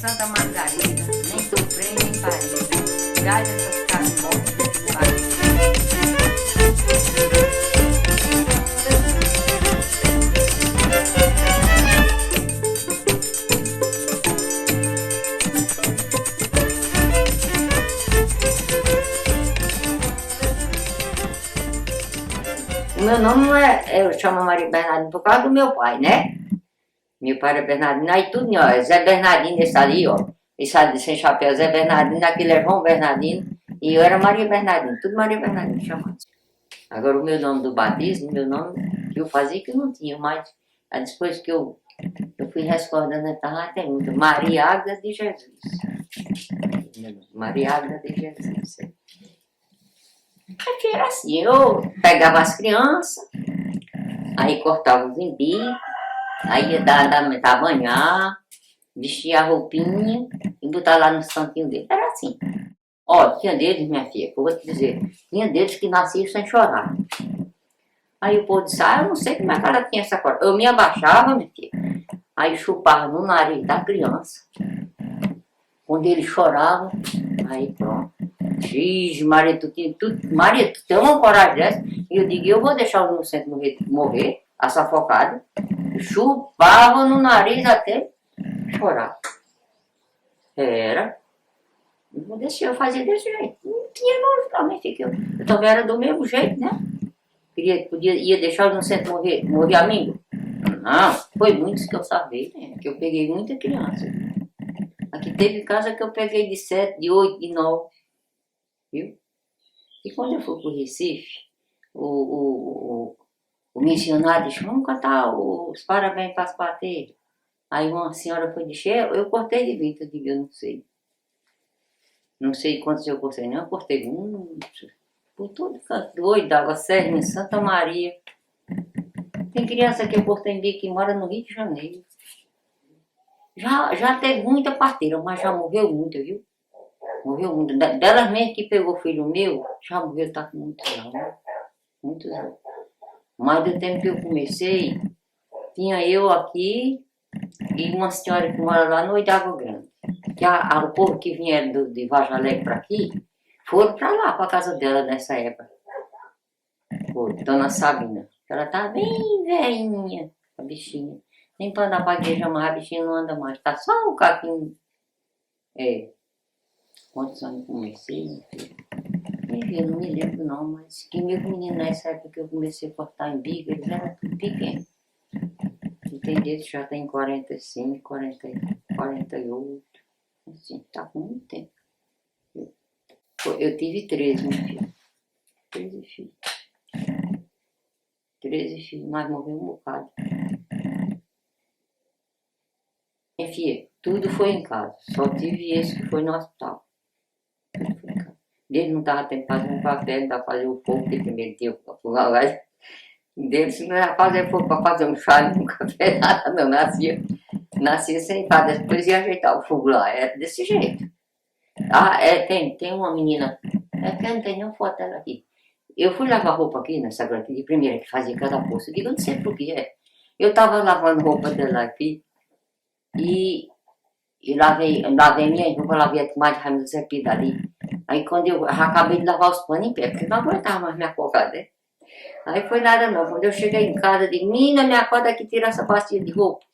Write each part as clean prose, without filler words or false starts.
Santa Margarida, nem sofrer nem parir. Traz essas casas mortas desse país. O meu nome não é, eu chamo Maria Bernardina por causa do meu pai, né? Meu pai era Bernardino, aí tudo, ó, Zé Bernardino, esse ali, ó. Esse ali sem chapéu, Zé Bernardino, aquele é João Bernardino. E eu era Maria Bernardino, tudo Maria Bernardino chamado. Agora o meu nome do batismo, meu nome que eu fazia que eu não tinha, mas depois que eu fui recordando, até muito. Maria Águeda de Jesus. Maria Águeda de Jesus. Aqui era assim, eu pegava as crianças, aí cortava os imbis, aí ia dar banhar, vestia a roupinha e botar lá no santinho dele. Era assim. Ó, tinha deles, minha filha, que eu vou te dizer, tinha deles que nasciam sem chorar. Aí o povo disse, eu não sei como é que ela tinha essa coragem. Eu me abaixava, minha filha, aí chupava no nariz da criança. Quando ele chorava, aí pronto. Vixe, Maria, tu tem uma coragem dessa? E eu digo, eu vou deixar o inocente morrer assafocado. Chupava no nariz até chorar. Era. Eu deixei, eu fazia desse jeito. Não tinha nojo também, eu também era do mesmo jeito, né? Ia deixar o inocente morrer amigo? Não, foi muitos que eu sabia, né? Que eu peguei muita criança. Aqui teve casa que eu peguei de 7, de 8, de 9. Viu? E quando eu fui para o Recife, o missionário disse, vamos cantar os parabéns para as parteiras. Aí uma senhora foi dizer, eu cortei de 20, eu digo, eu não sei. Não sei quantos eu cortei, não, eu cortei por todo canto, doido, Água Serra, em Santa Maria. Tem criança que eu cortei em bico que mora no Rio de Janeiro. Já teve muita parteira, mas já morreu muita, viu? Morreu muito. Delas mesmo que pegou filho meu, já morreu, tá com muitos anos. Muitos anos. Mas do tempo que eu comecei, tinha eu aqui e uma senhora que mora lá no Oidágua Grande. Que o povo que vinha de Vargem Alegre para aqui, foram para lá, para casa dela nessa época. Foi, Dona Sabina. Ela tá bem velhinha, a bichinha. Nem para andar para a igreja mais, a bichinha não anda mais. Tá só um caquinho. Quantos anos eu comecei, meu filho? Eu não me lembro não, mas que meus meninos nessa época que eu comecei a cortar em bico, eles eram tudo pequenos. E tem deles que já tem 45, 40, 48. Assim, tá com muito tempo. Eu tive 13, meu filho. 13 filhos. 13 filhos, mas morreu um bocado. Minha filha, tudo foi em casa. Só tive esse que foi no hospital. Tudo foi em casa. Ele não estava tendo que fazer um café, não estava fazendo o fogo, porque também tinha para fogar lá. Dele, se não ia fazer fogo para fazer um chá, um café, nada, não. Nascia sem fazer, depois ia ajeitar o fogo lá. Era desse jeito. Tem uma menina, que eu não tenho nenhuma foto dela aqui. Eu fui lavar roupa aqui nessa grande de primeira que fazia cada poço. Eu digo, eu não sei por que é. Eu estava lavando roupa dela aqui e lavei minha roupa, lavei a mais de Raimundo Zé Pida ali. Aí quando eu acabei de lavar os panos em pé, porque eu não aguentava mais minha cocada, né? Aí foi nada não. Quando eu cheguei em casa, eu digo, menina, me acorda aqui, tira essa pastinha de roupa.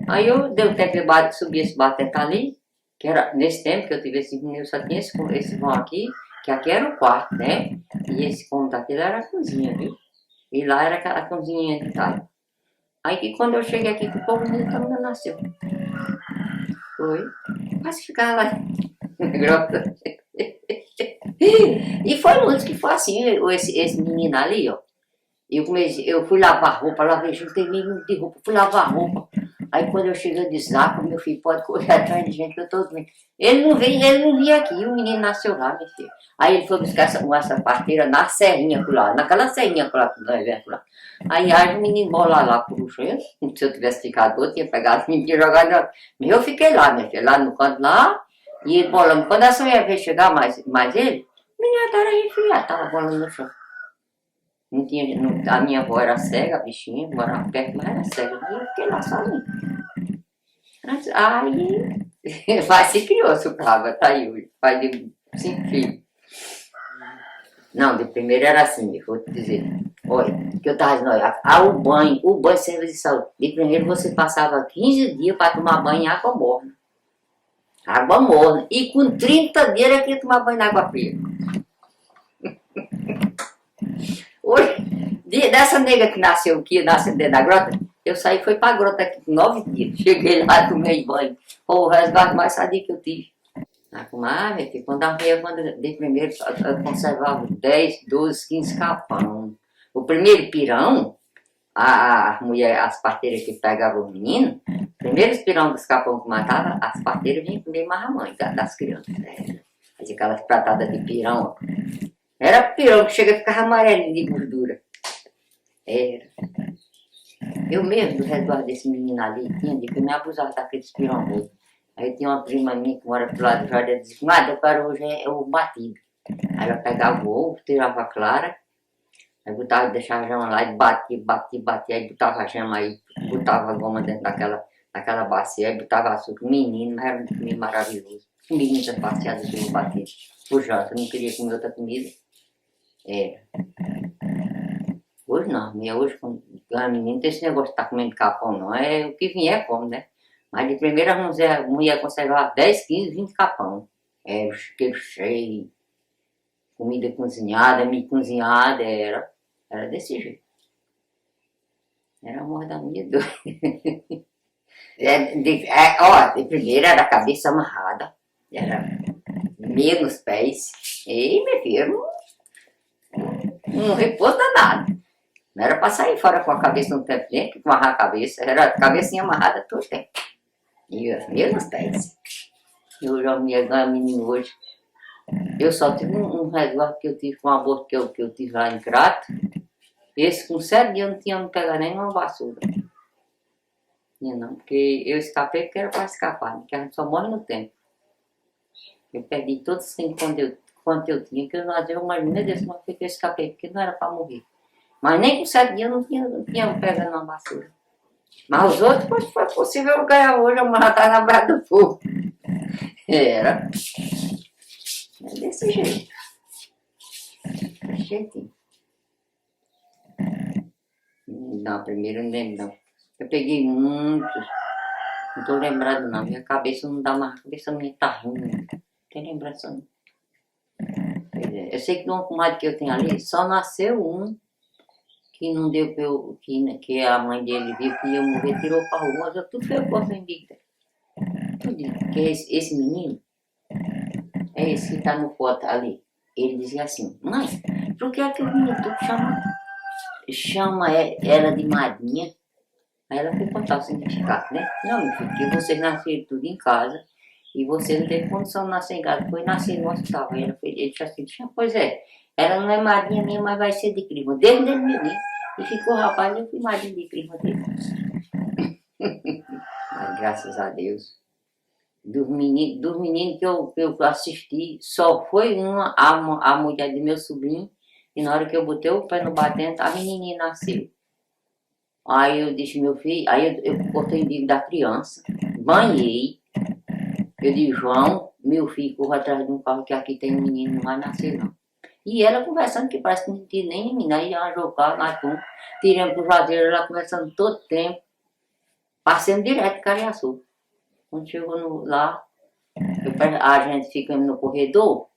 Aí eu dei um tempo de subir esse batente ali, que era nesse tempo que eu tive esse menino, só tinha esse vão aqui, que aqui era o quarto, né? E esse cômodo daquele era a cozinha, viu? E lá era aquela cozinha de talho. Aí que quando eu cheguei aqui, que o povo menino ainda nasceu. Foi. Quase ficava lá. Grossa. E foi muitos que foi assim, esse menino ali, ó. Eu fui lavar roupa, juntei meio de roupa, fui lavar roupa. Aí quando eu cheguei, eu disse, meu filho, pode correr atrás de gente que eu tô doente. Ele não vinha aqui, o menino nasceu lá, meu filho. Aí ele foi buscar essa parteira na serrinha por lá, naquela serrinha por lá, por lá. Aí o menino bola lá pro chão. Se eu tivesse ficado, eu tinha pegado o menino e jogado. Mas eu fiquei lá, minha filha, lá no canto lá, e ele bolando. Quando a senhora veio chegar mais ele, o menino era enfiado, tava bolando no chão. A minha avó era cega, a bichinha, morava perto, mas era cega. E eu fiquei lá sozinha. Aí Vai se criou, sucava, tá aí hoje. Pai de 5 filhos. Não, de primeiro era assim, vou te dizer. Olha, que eu tava dizendo, olha, o banho serve de saúde. De primeiro você passava 15 dias para tomar banho em água morna. Água morna. E com 30 dias era que ia tomar banho em água fria. Hoje, dessa nega que nasceu aqui, nasceu dentro da grota, eu saí e fui pra grota aqui com 9 dias. Cheguei lá, tomei banho. O resguardo mais sadio que eu tive. A comadre, que quando a mulher, de primeiro, eu conservava 10, 12, 15 capão. O primeiro pirão, a mulher, as parteiras que pegavam o menino, primeiro os pirão dos capão que matava, as parteiras vinham comer mais a mãe das crianças. Né? Fazia aquelas pratadas de pirão. Era pirão que chega e ficava amarelinho de gordura. Era. Eu mesmo, do resguardo desse menino ali, tinha de que me abusava daqueles pirão. Aí tinha uma prima minha que mora pro lado do jardim, ela disse, comadre, eu quero hoje é o batido. Aí ela pegava o ovo, tirava a clara, aí botava, deixava a gema lá e batia, aí botava a gema aí, botava a goma dentro daquela bacia, aí botava açúcar. Menino, mas era um menino maravilhoso. Menino das baciadas de ovo batido. Por janta, eu não queria comer outra comida. Era. Hoje não, hoje quando a menina tem esse negócio de estar comendo capão, não. É o que vier como, né? Mas de primeira a mulher conservava 10, 15, 20 capão. É, o chiqueiro cheio, comida cozinhada, milho cozinhada, era desse jeito. Era a morte da minha dor. De primeira era a cabeça amarrada, era meio nos pés. E, meu filho, não repouso danado. Não era pra sair fora com a cabeça no tempo, nem que amarrar a cabeça, era a cabecinha amarrada todo tempo. E meio nos pés. Eu já me ganho menino hoje. Eu só tive um resguardo que eu tive com um aborto que eu tive lá em Crato. Esse com 7 dias não tinha me pegado nem numa vassoura. Tinha não, porque eu escapei porque era para escapar, porque a gente só morre no tempo. Eu perdi todo o sangue quanto eu tinha, que eu não adianta mais nem desse, mas porque eu escapei, porque não era para morrer. Mas nem com 7 dias não tinha me pegado numa vassoura. Mas os outros, pois foi possível eu ganhar hoje, a mulher tá na brasa do fogo. Era. É desse jeito. Desse jeitinho. Não, primeiro eu não lembro não. Eu peguei muitos. Não tô lembrado não. Minha cabeça não dá mais. A cabeça minha tá ruim. Não tem lembrança não. Eu sei que de uma comadre que eu tenho ali, só nasceu um que não deu pra eu, que a mãe dele viu que ia morrer, tirou pra rua, mas eu tudo foi eu posso indicar. Tudo. Que esse menino, é esse que tá no foto ali. Ele dizia assim, mãe, por que é que o menino chama ela de madrinha? Aí ela foi contar o significado, né? Não, meu filho, porque vocês nasceram tudo em casa e você não teve condição de nascer em casa, foi nascer no hospital. Aí ele disse assim, pois é, ela não é madrinha minha, mas vai ser de prima. Desde ele menino. E ficou rapaz, eu fui madrinha de prima dele. Mas graças a Deus. Dos meninos que eu assisti, só foi a mulher de meu sobrinho, e na hora que eu botei o pé no batente, a menininha nasceu. Aí eu disse, meu filho, aí eu cortei o bico da criança, banhei, eu disse, João, meu filho, corra atrás de um carro que aqui tem um menino, não vai nascer não. E ela conversando, que parece que não tinha nem menina, aí arranjou o carro, nós fomos, tiramos pro jazeiro, ela conversando todo tempo, passando direto de Cariaçu. Quando chegou lá, a gente fica no corredor,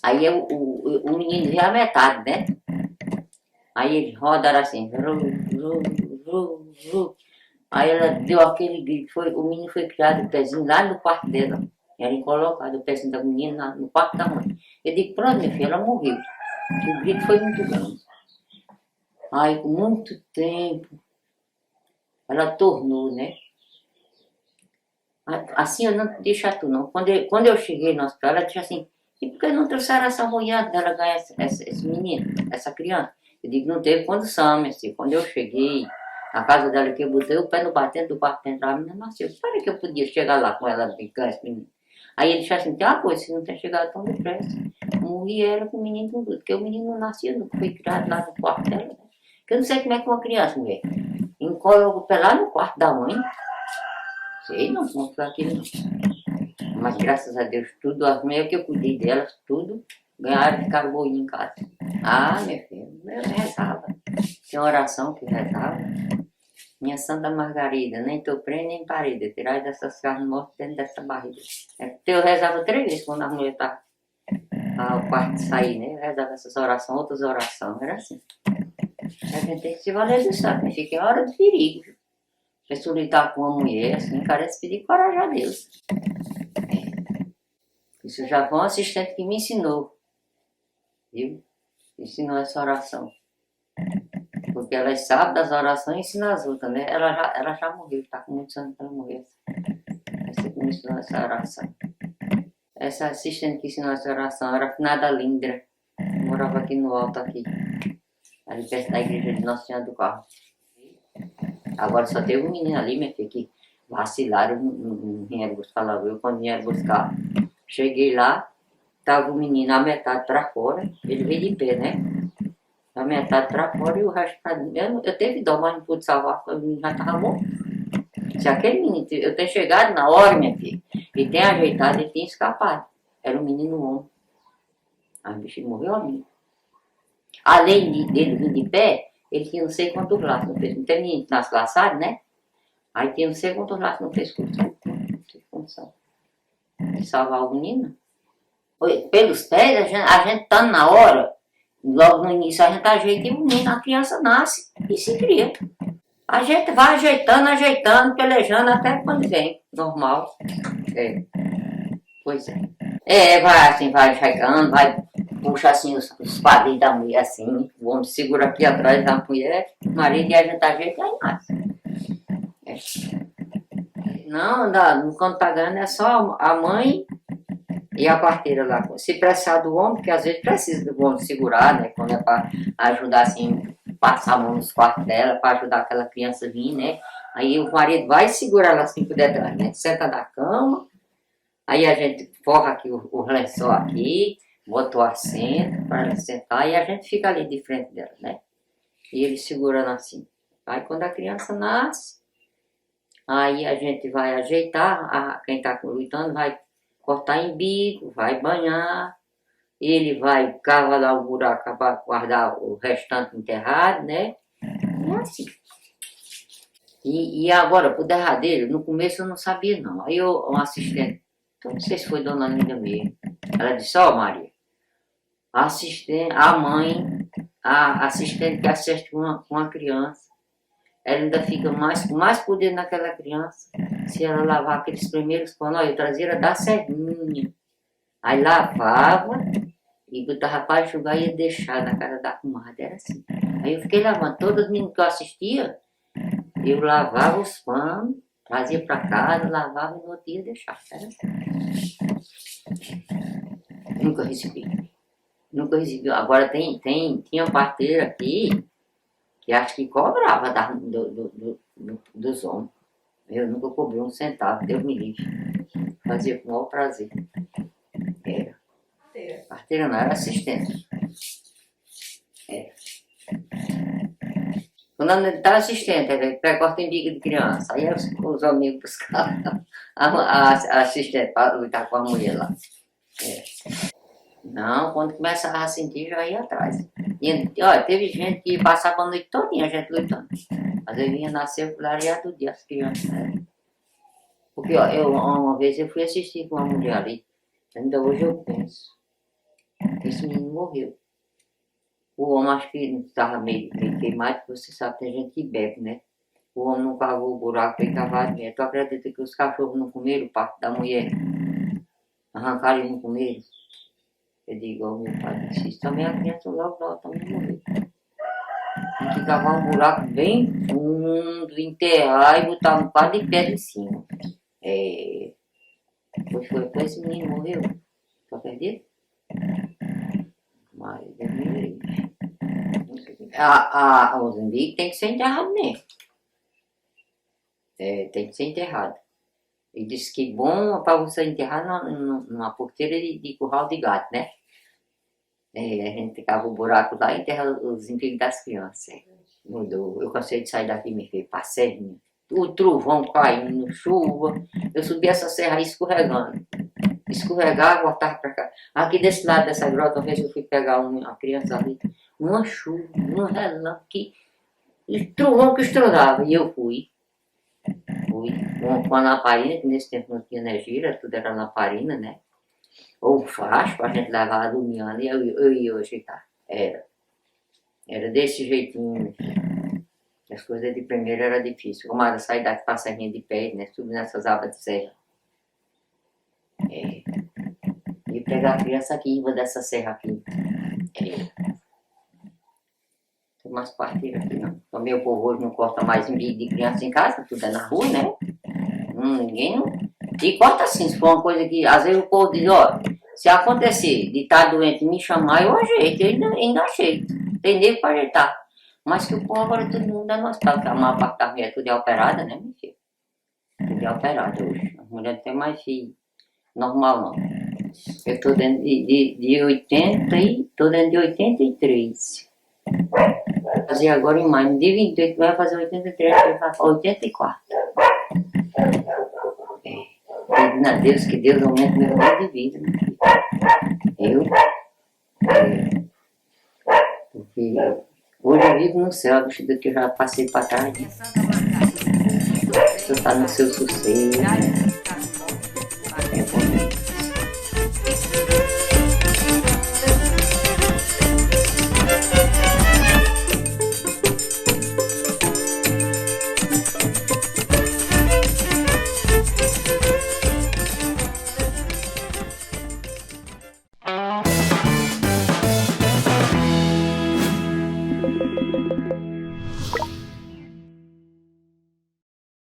aí o menino vê a metade, né? Aí eles rodaram assim, aí ela deu aquele grito, o menino foi criado o pezinho lá no quarto dela. Ela colocado o pezinho da menina no quarto da mãe. Eu digo, pronto, minha filha, ela morreu. Porque o grito foi muito grande. Aí, com muito tempo, ela tornou, né? Assim eu não deixa tu não. Quando eu cheguei no hospital, ela disse assim, e por que não trouxeram essa mulher dela ganhar esse menino, essa criança? Eu digo, não teve condição, minha filha. Quando eu cheguei na casa dela, que eu botei o pé no batente do quarto dentro, a menina nasceu. Espera que eu podia chegar lá com ela e ganhar esse menino. Aí ele disse assim, tem uma coisa, se não tem chegado tão depressa, morri ela com o menino com tudo, porque o menino não nasceu, não foi criado lá no quarto dela. Né? Porque eu não sei como é que uma criança, mulher, encolhe o pé lá no quarto da mãe, Sei não como foi aquilo não. Mas graças a Deus, tudo, as mulheres que eu cuidei delas, tudo, ganharam e ficaram boinhas em casa. Ah, meu filho, eu rezava. Tinha oração que rezava. Minha Santa Margarida, nem tô presa nem parida, tirar dessas carnes mortas dentro dessa barriga. Eu rezava 3 vezes quando a mulher tá ao quarto de sair, né? Eu rezava essas orações, outras orações, era assim. A gente tem que se valer do santo, né? Fica em hora de perigo. Se você lidar com uma mulher, assim, carece pedir coragem a Deus. Isso já foi um assistente que me ensinou, viu? Ensinou essa oração. Porque elas sabem das orações e ensinam as outras, né? Ela já morreu, está com muitos anos que ela morreu. Essa que me ensinou essa oração. Essa assistente que ensinou essa oração era a finada Lindra. Morava aqui no alto, aqui. Ali perto da igreja de Nossa Senhora do Carmo. Agora só teve um menino ali, minha filha, que vacilaram, não vieram buscar lá. Eu, quando vieram buscar, cheguei lá, tava o menino a metade para fora, ele veio de pé, né? A metade para fora e o resto para dentro. Eu teve dó, mas não pude salvar, porque o menino já estava morto. Se aquele menino, eu tenho chegado na hora, minha filha, e tem ajeitado, ele tinha escapado. Era um menino homem. Aí o bichinho morreu a mim. Além dele vir de pé, ele tinha não sei quantos laços no pescoço. Não tem menino que nasce laçado, né? Aí tinha não sei quantos laços no pescoço. Não tem condição de salvar o menino. Pelos pés, a gente tá na hora, logo no início a gente ajeita e o menino, a criança nasce e se cria. A gente vai ajeitando, pelejando até quando vem, normal. É, pois é. Vai assim, vai chegando, vai, puxa assim os quadris da mulher assim, o homem segura aqui atrás da mulher, o marido e a gente ajeita e aí nasce. Não, quando tá ganhando é só a mãe e a parteira lá. Se precisar do homem, porque às vezes precisa do homem segurar, né? Quando é para ajudar assim, passar a mão nos quartos dela, para ajudar aquela criança a vir, né? Aí o marido vai segurar ela assim por detrás, né? Senta na cama, aí a gente forra aqui o lençol aqui, bota o assento para ela sentar e a gente fica ali de frente dela, né? E ele segurando assim. Aí quando a criança nasce, aí a gente vai ajeitar, quem está lutando vai cortar em bico, vai banhar, ele vai cavalar o buraco para guardar o restante enterrado, né? É assim. E agora, pro derradeiro, no começo eu não sabia não. Aí um assistente, então não sei se foi Dona Linda mesmo, ela disse, ó Maria, a assistente, a mãe, a assistente que assiste uma criança, ela ainda fica com mais poder naquela criança se ela lavar aqueles primeiros panos. Olha, eu trazia era da serrinha. Aí lavava e botava para enxugar e ia deixar na cara da comadre. Era assim. Aí eu fiquei lavando. Todas as meninas que eu assistia, eu lavava os panos, trazia para casa, lavava e no outro dia deixava. Era assim. Nunca recebi. Nunca recebi. Agora tinha uma parteira aqui que acho que cobrava dos homens. Eu nunca cobrei um centavo, Deus me livre. Fazia com o maior prazer. Era. Parteira não, era assistente. Era. Quando ela estava assistente, ela pré-corta em bico de criança. Aí os amigos buscavam a assistente para lutar com a mulher lá. Era. Não, quando começava a sentir, já ia atrás. E, olha, teve gente que passava a noite todinha, a gente lutando. Mas eu vinha nascer clareado do dia, as crianças. Né? Porque ó, uma vez eu fui assistir com uma mulher ali, ainda hoje eu penso, esse menino morreu. O homem acho que estava meio queimado, porque você sabe, tem gente que bebe, né? O homem não cavou o buraco para cavar mesmo. Tu acredita que os cachorros não comeram o parto da mulher? Arrancaram e não comeram? Eu digo, ó, meu pai disse, isso também a criança logo também morreu. Tem que cavar um buraco bem fundo, enterrar e botar um par de pedra em cima. Foi esse menino morreu. Tu acredita? Mas Deus me livre. Os umbigos tem que ser enterrado mesmo. Tem que ser enterrado. Ele disse que bom para você enterrar numa porteira de curral de gato, né? A gente cava o buraco lá e enterra os umbigos das crianças. Mudou. Eu cansei de sair daqui, me fez passeio. o trovão caindo, chuva. Eu subi essa serra aí escorregando. Escorregava, voltava pra cá. Aqui desse lado dessa grota, uma vez eu fui pegar uma criança ali, uma chuva, um relâmpago, e trovão que estourava. E eu fui com a lamparina, que nesse tempo não tinha energia, tudo era lamparina, né? Ou faixa, pra gente levar alumiando, e eu ia ajeitar. Era desse jeitinho. As coisas de primeiro era difícil. Como era sair daqui pra serrinha de pé, né? Subir nessas abas de serra. E pegar a criança aqui em cima dessa serra aqui. Tem umas parteiras aqui, não. O meu povo hoje não corta mais de criança em casa, tudo é na rua, né? Ninguém não. E corta assim, se for uma coisa que às vezes o povo diz, ó, se acontecer de estar doente e me chamar, eu ajeito, eu ainda ajeito. Tem nego pra ajeitar. Mas que o povo agora todo mundo é no hospital, que a maior parte da mulher tudo é operada, né, meu filho? Tudo é operada hoje. A mulher não tem mais filho normal, não. Eu tô dentro de 80 e tô dentro de 83. Vai fazer agora em maio, no dia 28 vai fazer 83, vai fazer 84. Pedindo a Deus que Deus aumente meu tempo de vida, meu filho. Porque hoje eu vivo no céu, bicho, do que eu já passei pra trás. Você tá no seu sossego. É bom.